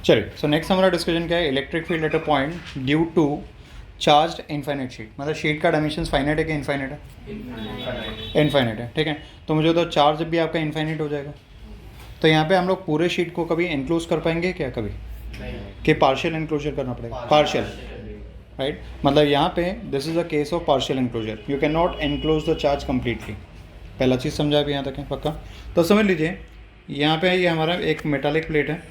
चलिए, so next हमारा discussion क्या है, electric field at a point due to charge infinite sheet. मतलब शीट का डायमेंशन फाइनाइट है कि इनफाइनाइट है? इनफाइनाइट है, ठीक है। तो मुझे तो चार्ज जब भी आपका इनफाइनाइट हो जाएगा तो यहाँ पे हम लोग पूरे शीट को कभी एनक्लोज कर पाएंगे क्या? कभी कि पार्शियल एनक्लोजर करना पड़ेगा, पार्शियल, राइट। मतलब यहाँ पे this is a case of partial enclosure, you can not enclose the charge completely. पहला चीज़ समझा अभी यहाँ तक है पक्का? तो समझ लीजिए यहाँ पे ये हमारा एक मेटालिक प्लेट है,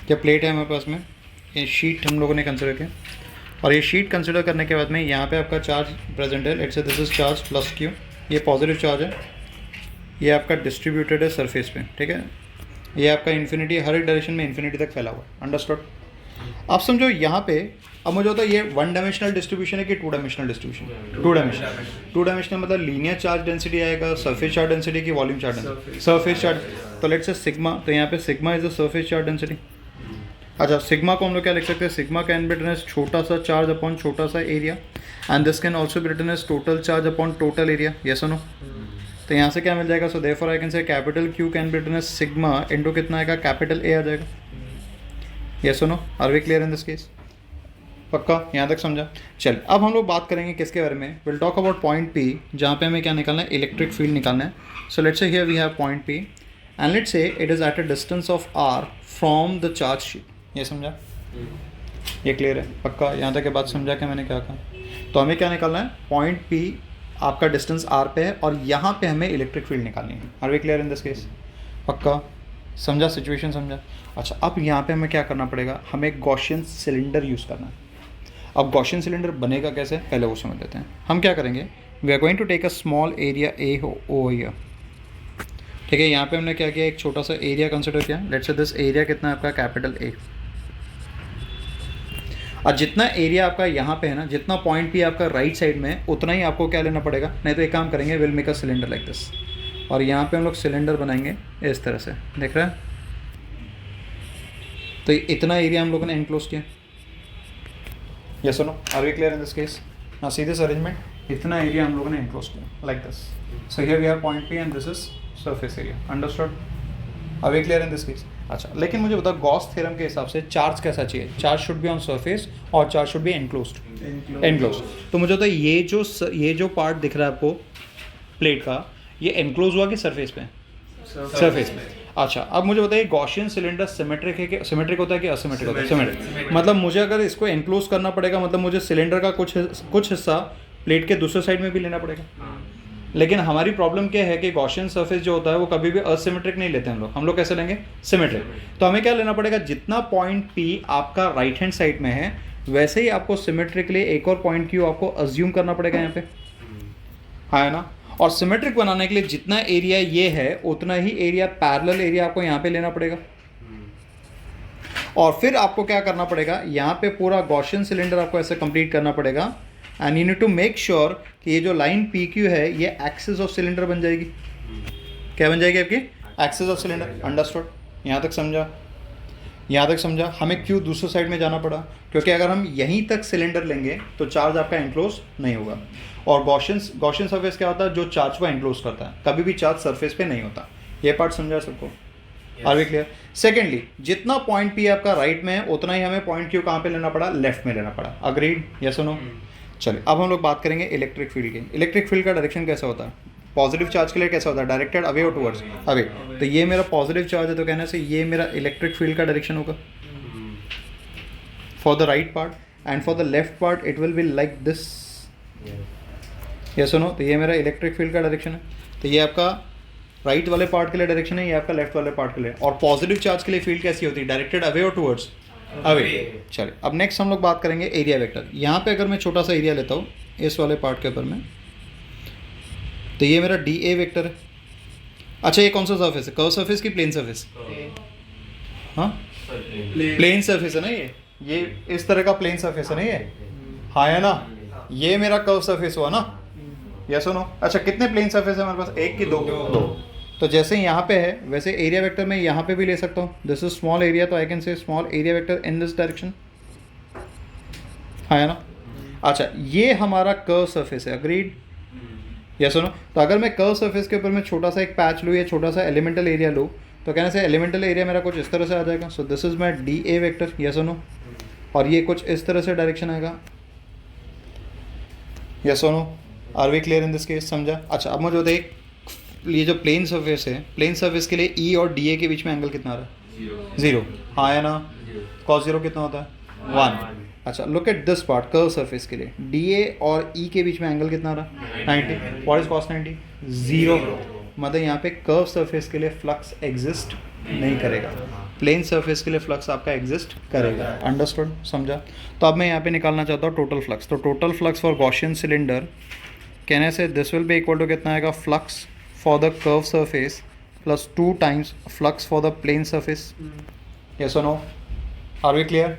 क्या प्लेट है हमारे पास में, ये शीट हम लोगों ने कंसिडर किया, और ये शीट कंसिडर करने के बाद में यहाँ पे आपका चार्ज प्रेजेंट है। Let's say this is charge plus Q, ये पॉजिटिव चार्ज है, ये आपका डिस्ट्रीब्यूटेड है सरफेस पे, ठीक है। ये आपका इन्फिनिटी, हर एक डायरेक्शन में इन्फिनिटी तक फैला हुआ है, अंडरस्टूड। आप समझो यहाँ पे अब मुझे होता है ये वन डायमेंशनल डिस्ट्रीब्यूशन है कि two dimensional distribution? Two dimensional. Two dimensional मतलब लीनियर चार्ज डेंसिटी आएगा, सरफेस चार्ज डेंसिटी की volume charge density? Surface charge. तो लेट्स से सिग्मा, तो यहाँ पे sigma is the surface charge density. अच्छा, सिग्मा को हम लोग क्या लिख सकते हैं? Sigma can be written as छोटा सा चार्ज अपॉन छोटा सा area, and this can also be written as total charge upon total area, yes और नो? तो यहाँ से क्या मिल जाएगा? So therefore I can say capital Q can be written as sigma into कितना आएगा? कैपिटल ए आ जाएगा, यस और no? Are we clear in this case? पक्का यहाँ तक समझा? चल, अब हम लोग बात करेंगे किसके बारे में? Will talk about point P, जहाँ पे हमें क्या निकालना है? इलेक्ट्रिक फील्ड निकालना है। So let's say here we have point P and let's say it is at a distance of R from the charge sheet. ये समझा? ये क्लियर है? पक्का यहाँ तक के बात समझा क्या मैंने क्या कहा? तो हमें क्या निकालना है? पॉइंट पी आपका डिस्टेंस आर पे है और यहाँ पे हमें इलेक्ट्रिक फील्ड निकालनी है। Are we clear in this case? पक्का समझा? सिचुएशन समझा? अच्छा, अब यहाँ पे हमें क्या करना पड़ेगा? हमें गॉसियन सिलेंडर यूज़ करना है। अब गॉसियन सिलेंडर बनेगा कैसे, पहले वो समझ लेते हैं। हम क्या करेंगे? We are going to take a small area A O here, ठीक है। यहाँ पे हमने क्या किया? एक छोटा सा एरिया कंसिडर किया। लेट्स से दिस एरिया कितना है आपका? Capital A. और जितना एरिया आपका यहाँ पे है ना, जितना पॉइंट पी आपका राइट साइड में है, उतना ही आपको क्या लेना पड़ेगा? नहीं तो एक काम करेंगे, will make a cylinder like this, और यहाँ पे हम लोग सिलेंडर बनाएंगे इस तरह से, देख रहे हैं? तो इतना एरिया हम लोगों ने एनक्लोज किया, यस और no? Are we clear in this case? ना सी दिस अरेंजमेंट, इतना एरिया हम लोगों ने एनक्लोज किया like this. So here we have point P and this is surface area, understood? Are we clear in this case? अच्छा, लेकिन मुझे बताओ गॉस थ्योरम के हिसाब से चार्ज कैसा चाहिए? Charge should be on surface और charge should be enclosed, enclosed. तो मुझे बताओ ये जो पार्ट दिख रहा है आपको प्लेट का, ये एनक्लोज हुआ कि सरफेस पे? सरफेस पे। अच्छा, अब मुझे बताइए गॉसियन सिलेंडर सिमेट्रिक है कि सिमेट्रिक होता है कि असिमेट्रिक होता है? सिमेट्रिक। मतलब मुझे अगर इसको एनक्लोज करना पड़ेगा, मतलब मुझे सिलेंडर का कुछ हिस्सा प्लेट के दूसरे साइड में भी लेना पड़ेगा। लेकिन हमारी प्रॉब्लम क्या है कि गॉसियन सरफेस जो होता है वो कभी भी असिमेट्रिक नहीं लेते हम लोग कैसे लेंगे? सिमेट्रिक। तो हमें क्या लेना पड़ेगा? जितना पॉइंट पी आपका राइट हैंड साइड में है, वैसे ही आपको सिमेट्रिकली एक और पॉइंट क्यू आपको अज्यूम करना पड़ेगा यहाँ पे, है ना? और सिमेट्रिक बनाने के लिए जितना एरिया ये है, उतना ही एरिया पैरेलल एरिया आपको यहाँ पे लेना पड़ेगा। और फिर आपको क्या करना पड़ेगा? यहाँ पे पूरा गॉसियन सिलेंडर आपको ऐसे कंप्लीट करना पड़ेगा, and you need to make sure कि ये जो लाइन पी क्यू है ये एक्सिस ऑफ सिलेंडर बन जाएगी। क्या बन जाएगी आपकी? Axis of cylinder, understood? यहाँ तक समझा? यहाँ तक समझा? हमें क्यों दूसरे साइड में जाना पड़ा? क्योंकि अगर हम यहीं तक सिलेंडर लेंगे तो चार्ज आपका एनक्लोज नहीं होगा। और गॉसियन सरफेस क्या होता है? जो चार्ज को एनक्लोज करता है, कभी भी चार्ज सरफेस पे नहीं होता। ये पार्ट समझा सबको? Are we clear? सेकेंडली, जितना पॉइंट पी आपका राइट में है, उतना ही हमें पॉइंट क्यू कहाँ पे लेना पड़ा? लेफ्ट में लेना पड़ा। अग्रीड? यस और नो? चलिए, अब हम लोग बात करेंगे इलेक्ट्रिक फील्ड की। इलेक्ट्रिक फील्ड का डायरेक्शन कैसा होता है? पॉजिटिव चार्ज के लिए कैसा होता है? डायरेक्टेड अवे और टुवर्ड्स अवे। तो ये मेरा पॉजिटिव चार्ज है, तो कहने से ये मेरा इलेक्ट्रिक फील्ड का डायरेक्शन होगा for the right part, and for the left part it will be like this, yes और नो? तो ये मेरा इलेक्ट्रिक फील्ड का डायरेक्शन है। तो ये आपका राइट वाले पार्ट के लिए डायरेक्शन है, ये आपका लेफ्ट वाले पार्ट के लिए। और पॉजिटिव चार्ज के लिए फील्ड कैसी होती है? डायरेक्टेड अवे और टुवर्ड्स अवे। चलिए, अब नेक्स्ट हम लोग बात करेंगे एरिया वेक्टर। यहाँ पे अगर मैं छोटा सा एरिया लेता हूँ इस वाले पार्ट के ऊपर में, तो ये मेरा डी ए वेक्टर है। अच्छा, ये कौन सा सरफेस है? कर्व सरफेस की प्लेन सरफेस? हाँ, प्लेन सरफेस है ना ये इस तरह का प्लेन सरफेस है ना ये, हाँ है ना? ये मेरा कर्व सरफेस हुआ ना, यस और नो? अच्छा, कितने प्लेन सरफेस है हमारे पास? एक की दो? तो जैसे यहाँ पे है वैसे एरिया वेक्टर मैं यहाँ पे भी ले सकता हूँ। दिस इज स्मॉल एरिया, तो आई कैन से small area vector in this direction, है ना? अच्छा, ये हमारा कर्व सरफेस है, अग्रीड? यस और नो? तो अगर मैं कर्व सरफेस के ऊपर में छोटा सा एक पैच लूँ या छोटा सा एलिमेंटल एरिया लूँ, तो तो कहने से एलिमेंटल एरिया मेरा कुछ इस तरह से आ जाएगा. So this is my D A vector, yes और नो. और ये कुछ इस तरह से डायरेक्शन आएगा, यस और no. Are we clear in this case? समझा? अच्छा, अब मुझे बताइए ये जो प्लेन सर्फेस है, प्लेन सर्फेस के लिए ई और डी ए के बीच में एंगल कितना आ रहा है? 0. हाँ या ना? कॉस 0 कितना होता है? 1. अच्छा, look at this part, curve surface के लिए डी ए और ई के बीच में एंगल कितना आ रहा है? 90. What is cos 90? 0. मतलब यहाँ पे कर्व सरफेस के लिए फ्लक्स एग्जिस्ट नहीं करेगा, प्लेन सरफेस के लिए फ्लक्स आपका एग्जिस्ट करेगा. अंडरस्टूड? समझा? तो अब मैं यहाँ पे निकालना चाहता हूँ टोटल फ्लक्स. तो total flux for Gaussian cylinder कहने से this will be equal to कितना आएगा? Flux for the curve surface plus 2 times flux for the plane surface. Yes और नो? Are we clear?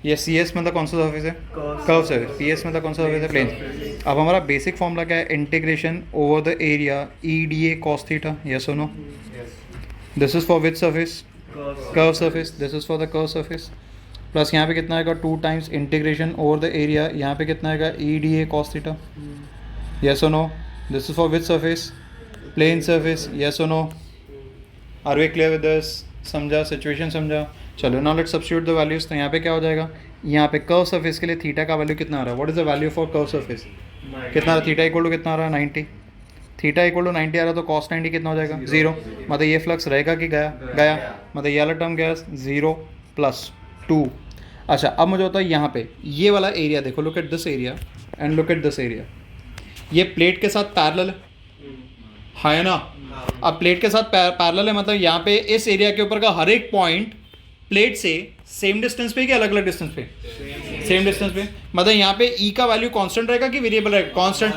ये सी एस मतलब कौन सा सर्फेस है? Curve surface. पी एस मतलब कौन सा सर्फेस है? प्लेन. अब हमारा बेसिक फॉर्मूला क्या है? Integration over the area E D A cos theta. Yes और no? This is for which surface? Curve surface. This is for the curve surface. Plus यहाँ पे कितना आएगा? 2 times integration over the area, यहाँ पे कितना आएगा? E D A cos theta. Yes और no? This is for which surface? Plane surface. Yes और no? Are we clear with this? समझा? सिचुएशन समझा? चलो now let's substitute the values. तो यहाँ पे क्या हो जाएगा? यहाँ पे कर्व सरफेस के लिए थीटा का वैल्यू कितना आ रहा है? What is the value for curve surface? कितना आ रहा है? थीटा इक्वल टू कितना आ रहा है? 90. थीटा इक्वल टू 90 आ रहा है, तो कॉस 90 कितना हो जाएगा? 0. मतलब ये फ्लक्स रहेगा कि गया. मतलब ये वाला टर्म गया 0 + 2. अच्छा, अब मुझे होता है यहाँ पे ये वाला एरिया देखो, look at this area and look at this area. ये प्लेट के साथ पैरेलल है ना? अब प्लेट के साथ पैरेलल है, मतलब यहाँ पे इस एरिया के ऊपर का हर एक पॉइंट प्लेट से सेम डिस्टेंस पे कि अलग अलग डिस्टेंस पे? सेम डिस्टेंस पे. मतलब यहाँ पे ई का वैल्यू कांस्टेंट रहेगा कि वेरिएबल रहेगा? कांस्टेंट.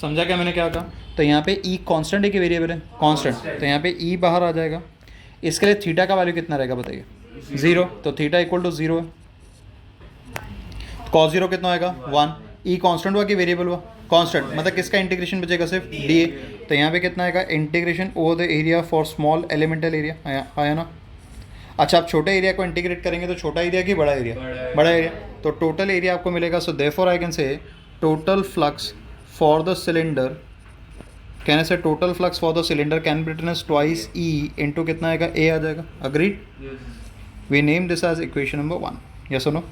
समझा क्या मैंने क्या कहा? तो यहाँ पे ई कांस्टेंट है कि वेरिएबल है? कांस्टेंट. तो यहाँ पे ई बाहर आ जाएगा. इसके लिए थीटा का वैल्यू कितना रहेगा बताइए? 0. तो थीटा इक्वल टू 0 है. कॉस 0 कितना आएगा? 1. ई कांस्टेंट हुआ कि वेरिएबल हुआ? कांस्टेंट. मतलब किसका इंटीग्रेशन बचेगा? सिर्फ डी ए. तो यहाँ पे कितना आएगा? Integration over the area for small elemental area. आया ना? अच्छा, आप छोटे एरिया को इंटीग्रेट करेंगे तो छोटा एरिया कि बड़ा एरिया? बड़ा एरिया. तो टोटल एरिया आपको मिलेगा. So therefore I can say total flux for the cylinder, कहने से total flux for the cylinder can be written as twice E into कितना आएगा? ए आ जाएगा. Agreed? We name this as equation number 1. Yes और no?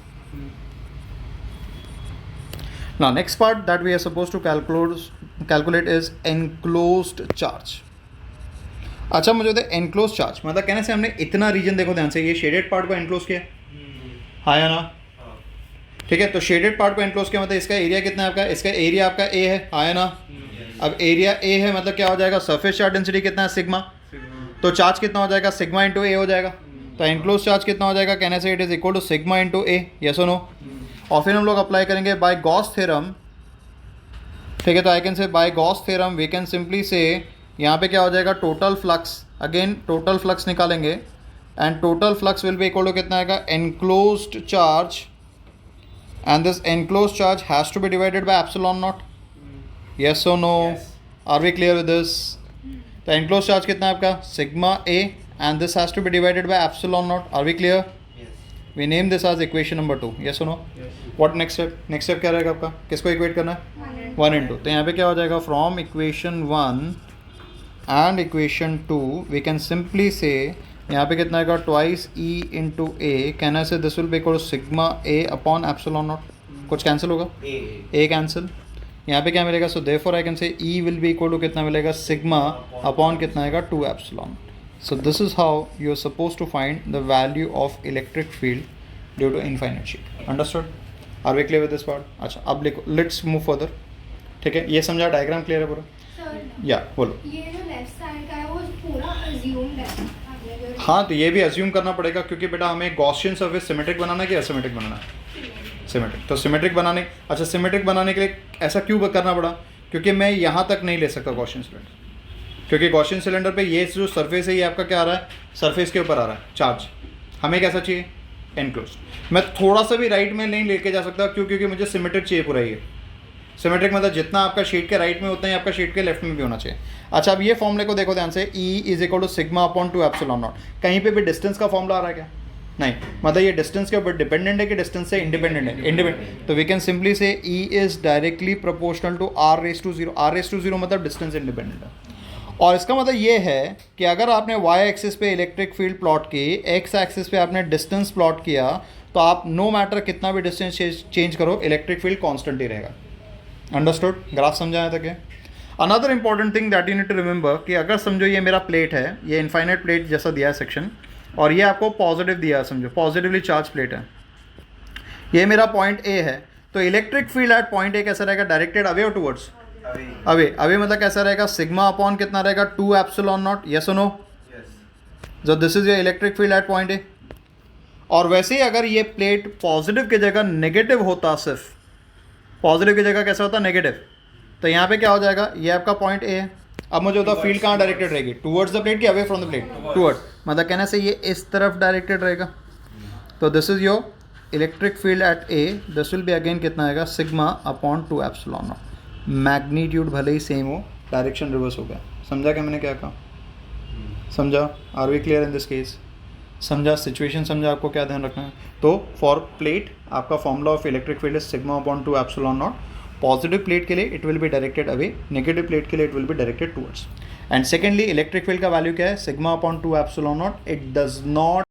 Now next part that we are supposed to calculate is enclosed charge. अच्छा, मुझे बताए enclosed charge मतलब कहने से हमने इतना रीजन, देखो ध्यान से, ये शेडेड पार्ट को enclose किया. हाँ या ना? ठीक है. तो शेडेड पार्ट को enclose किया मतलब इसका एरिया कितना है आपका? इसका एरिया आपका ए है. हाँ या ना? अब एरिया ए है मतलब क्या हो जाएगा? सरफेस चार्ज डेंसिटी कितना है? सिग्मा. तो चार्ज कितना हो जाएगा? सिग्मा इंटू ए हो जाएगा. तो एनक्लोज चार्ज कितना हो जाएगा? कहने से it is equal to sigma into A. Yes और नो? और फिर हम लोग अप्लाई करेंगे बाय गॉस थ्योरम. ठीक है. तो I can say by Gauss theorem we can simply say यहाँ पे क्या हो जाएगा? Total flux. Again total flux निकालेंगे and total flux will be equal to कितना आएगा? Enclosed charge, and this enclosed charge has to be divided by epsilon naught. Yes और no? Are we clear with this? तो enclosed charge कितना है आपका? Sigma A, and this has to be divided by epsilon naught. Are we clear? We name this as equation number 2. Yes और no? What next step? Next step क्या रहेगा आपका? किसको equate करना है? 1 इंटू. तो यहाँ पे क्या हो जाएगा? From equation 1 and equation 2 we can simply say यहाँ पे कितना आएगा? Twice E into A. कहना से this will be equal to sigma A upon epsilon naught. कुछ कैंसिल होगा? A cancel. यहाँ पे क्या मिलेगा? So therefore I can say E will be equal to कितना मिलेगा? सिग्मा अपॉन कितना आएगा? 2 epsilon. So this is how you are supposed to find the value of electric field due to infinite sheet. Understood? Are we clear with this part? अच्छा, अब लिखो. Let's move further. ठीक है. ये समझा? Diagram clear है पूरा? या बोलो. ये जो लेफ्ट साइड का है वो पूरा अज्यूम्ड है. हाँ, तो ये भी अज्यूम करना पड़ेगा क्योंकि बेटा हमें गॉसियन सर्फेस सिमेट्रिक बनाना है कि एसिमेट्रिक बनाना है? सिमेट्रिक. तो सिमेट्रिक बनाने, अच्छा सिमेट्रिक बनाने के लिए ऐसा क्यों करना पड़ा? क्योंकि मैं यहाँ तक नहीं ले सकता गॉसियन सिलेंडर, क्योंकि गॉसियन सिलेंडर पे ये जो सरफेस है ये आपका क्या आ रहा है? सरफेस के ऊपर आ रहा है चार्ज. हमें कैसा चाहिए? एनक्लोज. मैं थोड़ा सा भी राइट में नहीं लेके जा सकता. क्यों? क्योंकि मुझे सिमेट्रिक चाहिए पूरा. ये सिमेट्रिक मतलब जितना आपका शीट के राइट में उतना ही आपका शीट के लेफ्ट में भी होना चाहिए. अच्छा, अब ये फॉर्मूले को देखो ध्यान से. E is equal to sigma upon 2 epsilon naught. कहीं पे भी डिस्टेंस का फॉर्मूला आ रहा है क्या? नहीं. मतलब ये डिस्टेंस के ऊपर डिपेंडेंट है कि डिस्टेंस से इंडिपेंडेंट है? इंडिपेंडेंट. तो we can simply say E is directly proportional to R raise to 0. R raise to 0 मतलब डिस्टेंस इंडिपेंडेंट है. और इसका मतलब ये है कि अगर आपने वाई एक्सिस पे इलेक्ट्रिक फील्ड प्लॉट की, एक्स एक्सिस पे आपने डिस्टेंस प्लॉट किया, तो आप नो मैटर कितना भी डिस्टेंस चेंज करो, इलेक्ट्रिक फील्ड कांस्टेंट ही रहेगा। अंडरस्टूड? ग्राफ समझाया था क्या? Another important thing that you need to remember कि अगर समझो ये मेरा प्लेट है, ये इनफाइनाइट प्लेट जैसा दिया है सेक्शन, और ये आपको पॉजिटिव दिया है, समझो पॉजिटिवली चार्ज प्लेट है, ये मेरा पॉइंट ए है, तो electric field eight point A कैसा रहेगा? डायरेक्टेड अवे और टुवर्ड्स अवे मतलब कैसा रहेगा? सिग्मा अपॉन कितना रहेगा? 2 एप्सिलॉन नॉट। यस और नो? जो this is your electric field eight point A. और वैसे ही अगर ये प्लेट पॉजिटिव की जगह नेगेटिव होता, सिर्फ पॉजिटिव की जगह कैसा होता? नेगेटिव, तो यहाँ पे क्या हो जाएगा? ये आपका पॉइंट ए है। अब मुझे होता फील्ड कहाँ डायरेक्टेड रहेगी? टुवर्ड्स द प्लेट की away from the plate? Toward, मतलब कहने से ये इस तरफ डायरेक्टेड रहेगा। तो this is your electric field at A, this will be again कितना आएगा? Sigma upon 2 epsilon naught. Magnitude भले ही सेम हो, डायरेक्शन रिवर्स हो गया। समझा क्या मैंने क्या कहा? समझा? Are we clear in this case? समझा? सिचुएशन समझा? आपको क्या ध्यान रखना है? तो फॉर प्लेट आपका formula of electric field is sigma upon 2 epsilon not. Positive plate के लिए it will be directed away, negative plate के लिए it will be directed towards. And secondly electric field का वैल्यू क्या है? Sigma upon 2 epsilon not. It does not